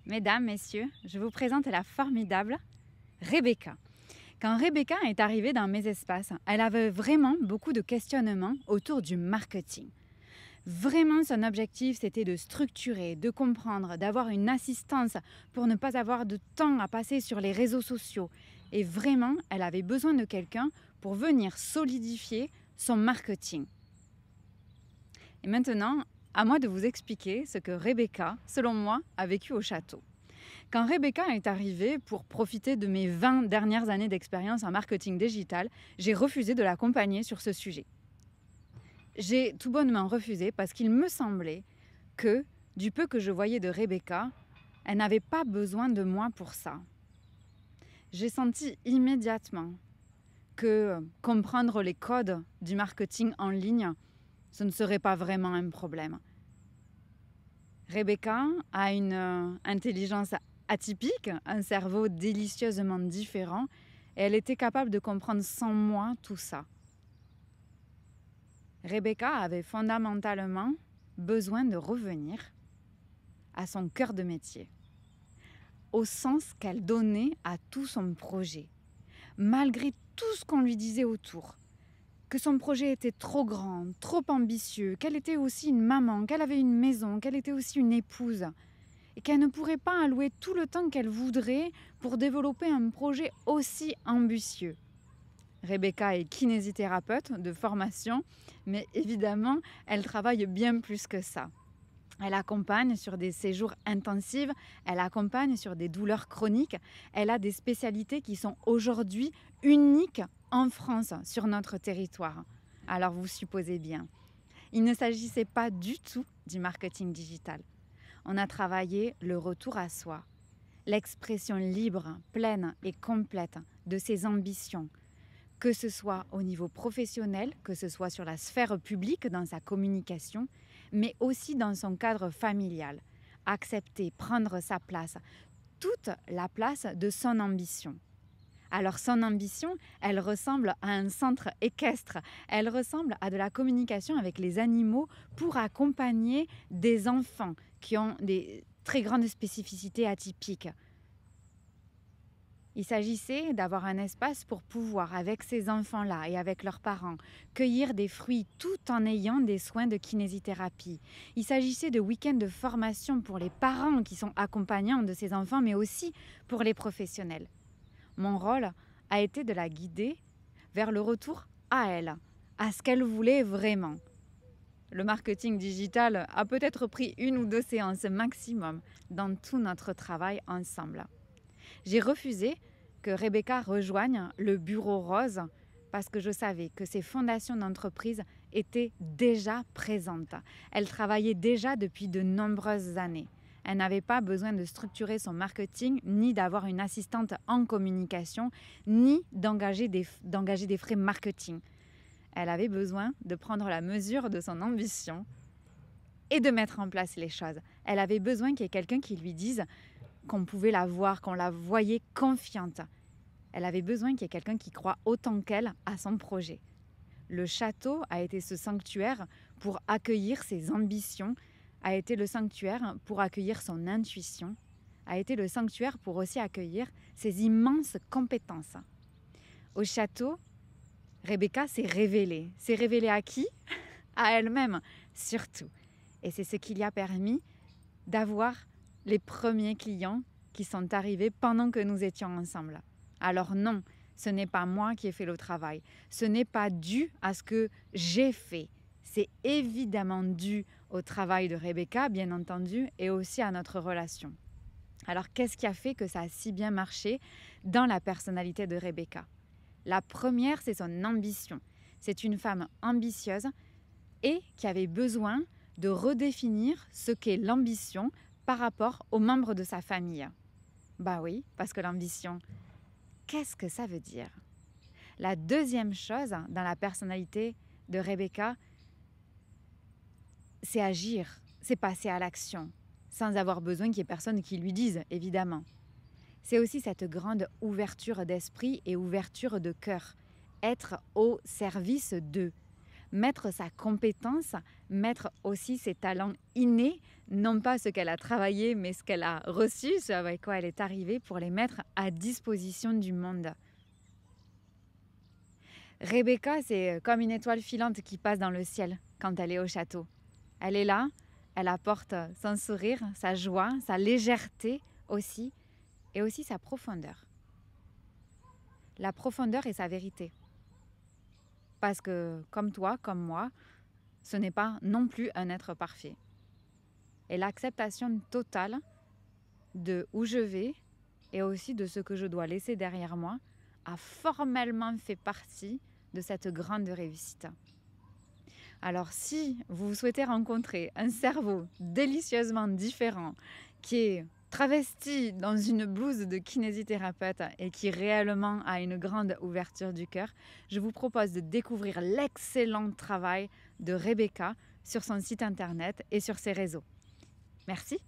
Mesdames, messieurs, je vous présente la formidable Rebecca. Quand Rebecca est arrivée dans mes espaces, elle avait vraiment beaucoup de questionnements autour du marketing. Vraiment, son objectif, c'était de structurer, de comprendre, d'avoir une assistance pour ne pas avoir de temps à passer sur les réseaux sociaux. Et vraiment, elle avait besoin de quelqu'un pour venir solidifier son marketing. Et maintenant, à moi de vous expliquer ce que Rebecca, selon moi, a vécu au château. Quand Rebecca est arrivée pour profiter de mes 20 dernières années d'expérience en marketing digital, j'ai refusé de l'accompagner sur ce sujet. J'ai tout bonnement refusé parce qu'il me semblait que, du peu que je voyais de Rebecca, elle n'avait pas besoin de moi pour ça. J'ai senti immédiatement que comprendre les codes du marketing en ligne, ce ne serait pas vraiment un problème. Rebecca a une intelligence atypique, un cerveau délicieusement différent, et elle était capable de comprendre sans moi tout ça. Rebecca avait fondamentalement besoin de revenir à son cœur de métier, au sens qu'elle donnait à tout son projet, malgré tout ce qu'on lui disait autour. Que son projet était trop grand, trop ambitieux, qu'elle était aussi une maman, qu'elle avait une maison, qu'elle était aussi une épouse, et qu'elle ne pourrait pas allouer tout le temps qu'elle voudrait pour développer un projet aussi ambitieux. Rebecca est kinésithérapeute de formation, mais évidemment, elle travaille bien plus que ça. Elle accompagne sur des séjours intensifs, elle accompagne sur des douleurs chroniques, elle a des spécialités qui sont aujourd'hui uniques en France, sur notre territoire. Alors vous supposez bien, il ne s'agissait pas du tout du marketing digital. On a travaillé le retour à soi, l'expression libre, pleine et complète de ses ambitions, que ce soit au niveau professionnel, que ce soit sur la sphère publique dans sa communication, mais aussi dans son cadre familial. Accepter, prendre sa place, toute la place de son ambition. Alors son ambition, elle ressemble à un centre équestre, elle ressemble à de la communication avec les animaux pour accompagner des enfants qui ont des très grandes spécificités atypiques. Il s'agissait d'avoir un espace pour pouvoir, avec ces enfants-là et avec leurs parents, cueillir des fruits tout en ayant des soins de kinésithérapie. Il s'agissait de week-ends de formation pour les parents qui sont accompagnants de ces enfants, mais aussi pour les professionnels. Mon rôle a été de la guider vers le retour à elle, à ce qu'elle voulait vraiment. Le marketing digital a peut-être pris 1 ou 2 séances maximum dans tout notre travail ensemble. J'ai refusé que Rebecca rejoigne le bureau rose parce que je savais que ses fondations d'entreprise étaient déjà présentes. Elle travaillait déjà depuis de nombreuses années. Elle n'avait pas besoin de structurer son marketing, ni d'avoir une assistante en communication, ni d'engager des frais marketing. Elle avait besoin de prendre la mesure de son ambition et de mettre en place les choses. Elle avait besoin qu'il y ait quelqu'un qui lui dise qu'on pouvait la voir, qu'on la voyait confiante. Elle avait besoin qu'il y ait quelqu'un qui croit autant qu'elle à son projet. Le château a été ce sanctuaire pour accueillir ses ambitions, a été le sanctuaire pour accueillir son intuition, a été le sanctuaire pour aussi accueillir ses immenses compétences. Au château, Rebecca s'est révélée. S'est révélée à qui? À elle-même, surtout. Et c'est ce qui lui a permis d'avoir les premiers clients qui sont arrivés pendant que nous étions ensemble. Alors non, ce n'est pas moi qui ai fait le travail. Ce n'est pas dû à ce que j'ai fait. C'est évidemment dû au travail de Rebecca, bien entendu, et aussi à notre relation. Alors qu'est-ce qui a fait que ça a si bien marché dans la personnalité de Rebecca? La première, c'est son ambition. C'est une femme ambitieuse et qui avait besoin de redéfinir ce qu'est l'ambition par rapport aux membres de sa famille. Bah oui, parce que l'ambition, qu'est-ce que ça veut dire? La deuxième chose dans la personnalité de Rebecca, c'est agir, c'est passer à l'action, sans avoir besoin qu'il y ait personne qui lui dise, évidemment. C'est aussi cette grande ouverture d'esprit et ouverture de cœur, être au service d'eux. mettre sa compétence, mettre aussi ses talents innés, non pas ce qu'elle a travaillé, mais ce qu'elle a reçu, ce avec quoi elle est arrivée, pour les mettre à disposition du monde. Rebecca, c'est comme une étoile filante qui passe dans le ciel quand elle est au château. Elle est là, elle apporte son sourire, sa joie, sa légèreté aussi, et aussi sa profondeur. La profondeur et sa vérité. Parce que, comme toi, comme moi, ce n'est pas non plus un être parfait. Et l'acceptation totale de où je vais et aussi de ce que je dois laisser derrière moi a formellement fait partie de cette grande réussite. Alors si vous souhaitez rencontrer un cerveau délicieusement différent qui est travesti dans une blouse de kinésithérapeute et qui réellement a une grande ouverture du cœur, je vous propose de découvrir l'excellent travail de Rebecca sur son site internet et sur ses réseaux. Merci.